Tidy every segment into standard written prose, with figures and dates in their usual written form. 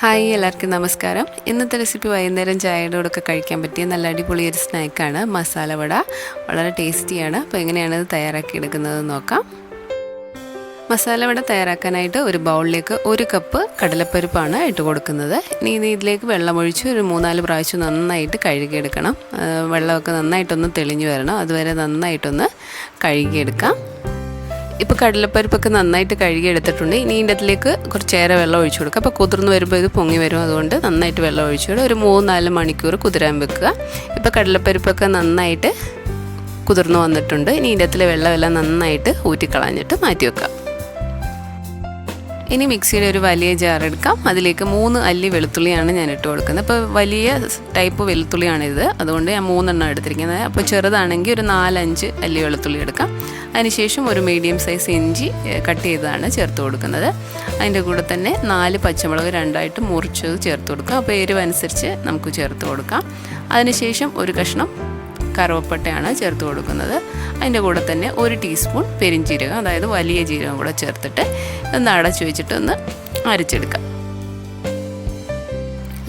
Hi എല്ലാവർക്കും നമസ്കാരം. ഇന്നത്തെ റെസിപ്പി വൈകുന്നേരം ചായയുടെ കൂടെ കഴിക്കാൻ പറ്റിയ നല്ല അടിപൊളി ഒരു സ്നാക്കാണ് മസാല വട. വളരെ ടേസ്റ്റിയാണ്. അപ്പോൾ എങ്ങനെയാണ് ഇത് തയ്യാറാക്കി എടുക്കുന്നത് നോക്കാം. മസാല വട തയ്യാറാക്കാനായിട്ട് ഒരു ബൗളിലേക്ക് 1 കപ്പ് കടലപ്പരിപ്പാണ് ഇട്ട് കൊടുക്കുന്നത്. ഇനി ഇതിലേക്ക് വെള്ളമൊഴിച്ച് ഒരു 3-4 പ്രാവശ്യം നന്നായിട്ട് കഴുകിയെടുക്കണം. വെള്ളമൊക്കെ നന്നായിട്ടൊന്ന് തെളിഞ്ഞു വരണം. അതുവരെ നന്നായിട്ടൊന്ന് കഴുകിയെടുക്കാം. ഇപ്പോൾ കടലപ്പരിപ്പൊക്കെ നന്നായിട്ട് കഴുകി എടുത്തിട്ടുണ്ട്. ഇനി ഇതിൻ്റെ അതിലേക്ക് കുറച്ചേറെ വെള്ളം ഒഴിച്ചു കൊടുക്കുക. അപ്പോൾ കുതിർന്ന് വരുമ്പോൾ ഇത് പൊങ്ങി വരും. അതുകൊണ്ട് നന്നായിട്ട് വെള്ളം ഒഴിച്ചു കൊടുക്കുക. ഒരു 3-4 മണിക്കൂർ കുതിരാൻ വെക്കുക. ഇപ്പോൾ കടലപ്പരിപ്പൊക്കെ നന്നായിട്ട് കുതിർന്ന് വന്നിട്ടുണ്ട്. ഇനി ഇതിൻ്റെ അതിലെ വെള്ളമെല്ലാം നന്നായിട്ട് ഊറ്റിക്കളഞ്ഞിട്ട് മാറ്റി വെക്കുക. ഇനി മിക്സിയുടെ ഒരു വലിയ ജാർ എടുക്കാം. അതിലേക്ക് 3 അല്ലി വെളുത്തുള്ളിയാണ് ഞാൻ ഇട്ട് കൊടുക്കുന്നത്. അപ്പോൾ വലിയ ടൈപ്പ് വെളുത്തുള്ളിയാണിത്, അതുകൊണ്ട് ഞാൻ 3 എണ്ണം എടുത്തിരിക്കുന്നത്. അപ്പോൾ ചെറുതാണെങ്കിൽ ഒരു 4-5 അല്ലി വെളുത്തുള്ളി എടുക്കാം. അതിനുശേഷം ഒരു മീഡിയം സൈസ് ഇഞ്ചി കട്ട് ചെയ്തതാണ് ചേർത്ത് കൊടുക്കുന്നത്. അതിൻ്റെ കൂടെ തന്നെ 4 പച്ചമുളക് 2ആയിട്ട് മുറിച്ചത് ചേർത്ത് കൊടുക്കാം. അപ്പോൾ എരിവ് അനുസരിച്ച് നമുക്ക് ചേർത്ത് കൊടുക്കാം. അതിനുശേഷം ഒരു കഷ്ണം കറുവപ്പട്ടയാണ് ചേർത്ത് കൊടുക്കുന്നത്. അതിൻ്റെ കൂടെ തന്നെ 1 ടീസ്പൂൺ പെരിഞ്ജീരകം, അതായത് വലിയ ജീരകം കൂടെ ചേർത്തിട്ട് ഒന്ന് അടച്ചു വെച്ചിട്ട് ഒന്ന് അരച്ചെടുക്കാം.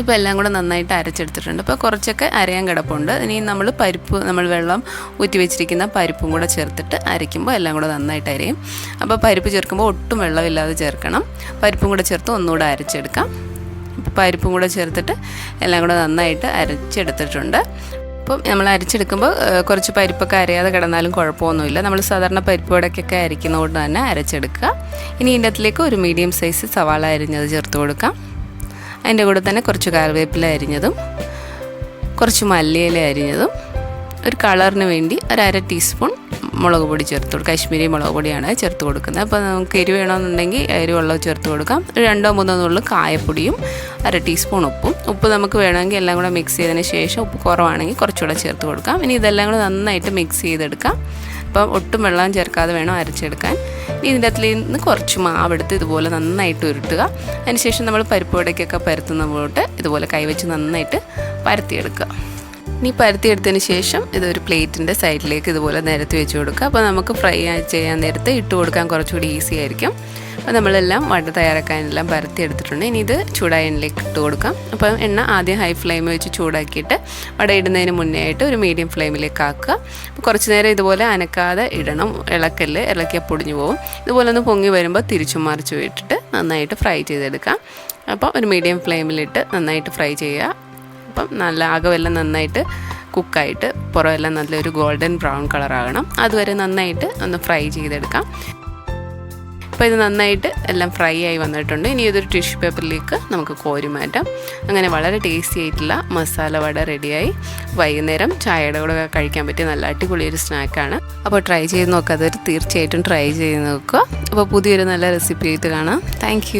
ഇപ്പോൾ എല്ലാം കൂടെ നന്നായിട്ട് അരച്ചെടുത്തിട്ടുണ്ട്. അപ്പോൾ കുറച്ചൊക്കെ അരയാൻ കിടപ്പുണ്ട്. ഇനി നമ്മൾ വെള്ളം ഊറ്റി വെച്ചിരിക്കുന്ന പരിപ്പും കൂടെ ചേർത്തിട്ട് അരയ്ക്കുമ്പോൾ എല്ലാം കൂടെ നന്നായിട്ട് അരയും. അപ്പോൾ പരിപ്പ് ചേർക്കുമ്പോൾ ഒട്ടും വെള്ളമില്ലാതെ ചേർക്കണം. പരിപ്പും കൂടെ ചേർത്ത് ഒന്നുകൂടെ അരച്ചെടുക്കാം. പരിപ്പും കൂടെ ചേർത്തിട്ട് എല്ലാം കൂടെ നന്നായിട്ട് അരച്ചെടുത്തിട്ടുണ്ട്. അപ്പം നമ്മൾ അരച്ചെടുക്കുമ്പോൾ കുറച്ച് പരിപ്പൊക്കെ അരയാതെ കിടന്നാലും കുഴപ്പമൊന്നുമില്ല. നമ്മൾ സാധാരണ പരിപ്പ് വടക്കൊക്കെ അരയ്ക്കുന്നതുകൊണ്ട് തന്നെ അരച്ചെടുക്കുക. ഇനി ഇതിൻ്റെ അതിലേക്ക് ഒരു മീഡിയം സൈസ് സവാള അരിഞ്ഞത് ചേർത്ത് കൊടുക്കാം. അതിൻ്റെ കൂടെ തന്നെ കുറച്ച് കറിവേപ്പില അരിഞ്ഞതും കുറച്ച് മല്ലിയില അരിഞ്ഞതും ഒരു കളറിന് വേണ്ടി ഒരു 1/2 ടീസ്പൂൺ മുളക് പൊടി ചേർത്ത് കൊടുക്കുക. കാശ്മീരി മുളക് പൊടിയാണ് ചേർത്ത് കൊടുക്കുന്നത്. അപ്പോൾ നമുക്ക് എരിവ് വേണമെന്നുണ്ടെങ്കിൽ എരിവുള്ളത് ചേർത്ത് കൊടുക്കാം. 2-3 നുള്ളു കായപ്പൊടിയും 1/2 ടീസ്പൂൺ ഉപ്പ് നമുക്ക് വേണമെങ്കിൽ എല്ലാം കൂടെ മിക്സ് ചെയ്തതിന് ശേഷം ഉപ്പ് കുറവാണെങ്കിൽ കുറച്ചുകൂടെ ചേർത്ത് കൊടുക്കാം. ഇനി ഇതെല്ലാം കൂടെ നന്നായിട്ട് മിക്സ് ചെയ്തെടുക്കാം. അപ്പം ഒട്ടും വെള്ളം ചേർക്കാതെ വേണം അരച്ചെടുക്കാൻ. ഇനി ഇതിൻ്റെ അതിൽ നിന്ന് കുറച്ച് മാവെടുത്ത് ഇതുപോലെ നന്നായിട്ട് ഉരുട്ടുക. അതിനുശേഷം നമ്മൾ പരിപ്പ് വടയ്ക്കൊക്കെ പരത്തുന്ന പോട്ട് ഇതുപോലെ കൈവച്ച് നന്നായിട്ട് പരത്തിയെടുക്കുക. ഇനി പരത്തിയെടുത്തതിന് ശേഷം ഇതൊരു പ്ലേറ്റിൻ്റെ സൈഡിലേക്ക് ഇതുപോലെ നിരത്തി വെച്ച് കൊടുക്കുക. അപ്പോൾ നമുക്ക് ഫ്രൈ ചെയ്യാൻ നേരത്ത് ഇട്ട് കൊടുക്കാൻ കുറച്ചുകൂടി ഈസി ആയിരിക്കും. അപ്പോൾ നമ്മളെല്ലാം വട തയ്യാറാക്കാനെല്ലാം പരത്തിയെടുത്തിട്ടുണ്ട്. ഇനി ഇത് ചൂടായ എണ്ണയിലേക്ക് ഇട്ട് കൊടുക്കാം. അപ്പോൾ എണ്ണ ആദ്യം ഹൈ ഫ്ലെയിം വെച്ച് ചൂടാക്കിയിട്ട് വട ഇടുന്നതിന് മുന്നേ ആയിട്ട് ഒരു മീഡിയം ഫ്ലെയിമിലേക്ക് ആക്കുക. അപ്പോൾ കുറച്ച് നേരം ഇതുപോലെ അനക്കാതെ ഇടണം. ഇളക്കിയാൽ പൊടിഞ്ഞു പോകും. ഇതുപോലെ ഒന്ന് പൊങ്ങി വരുമ്പോൾ തിരിച്ചും മറിച്ച് വിട്ടിട്ട് നന്നായിട്ട് ഫ്രൈ ചെയ്തെടുക്കാം. അപ്പോൾ ഒരു മീഡിയം ഫ്ലെയിമിലിട്ട് നന്നായിട്ട് ഫ്രൈ ചെയ്യുക. അപ്പം നല്ല അകമെല്ലാം നന്നായിട്ട് കുക്കായിട്ട് പുറമെല്ലാം നല്ലൊരു ഗോൾഡൻ ബ്രൗൺ കളറാകണം. അതുവരെ നന്നായിട്ട് ഒന്ന് ഫ്രൈ ചെയ്തെടുക്കാം. അപ്പോൾ ഇത് നന്നായിട്ട് എല്ലാം ഫ്രൈ ആയി വന്നിട്ടുണ്ട്. ഇനി ഇതൊരു ടിഷ്യൂ പേപ്പറിലേക്ക് നമുക്ക് കോരി മാറ്റാം. അങ്ങനെ വളരെ ടേസ്റ്റി ആയിട്ടുള്ള മസാല വട റെഡിയായി. വൈകുന്നേരം ചായയുടെ കൂടെ കഴിക്കാൻ പറ്റിയ നല്ല അടിപൊളിയൊരു സ്നാക്കാണ്. അപ്പോൾ ട്രൈ ചെയ്ത് നോക്കുക. അതൊരു തീർച്ചയായിട്ടും ട്രൈ ചെയ്ത് നോക്കുക. അപ്പോൾ പുതിയൊരു നല്ല റെസിപ്പി ആയിട്ട് കാണാം. താങ്ക്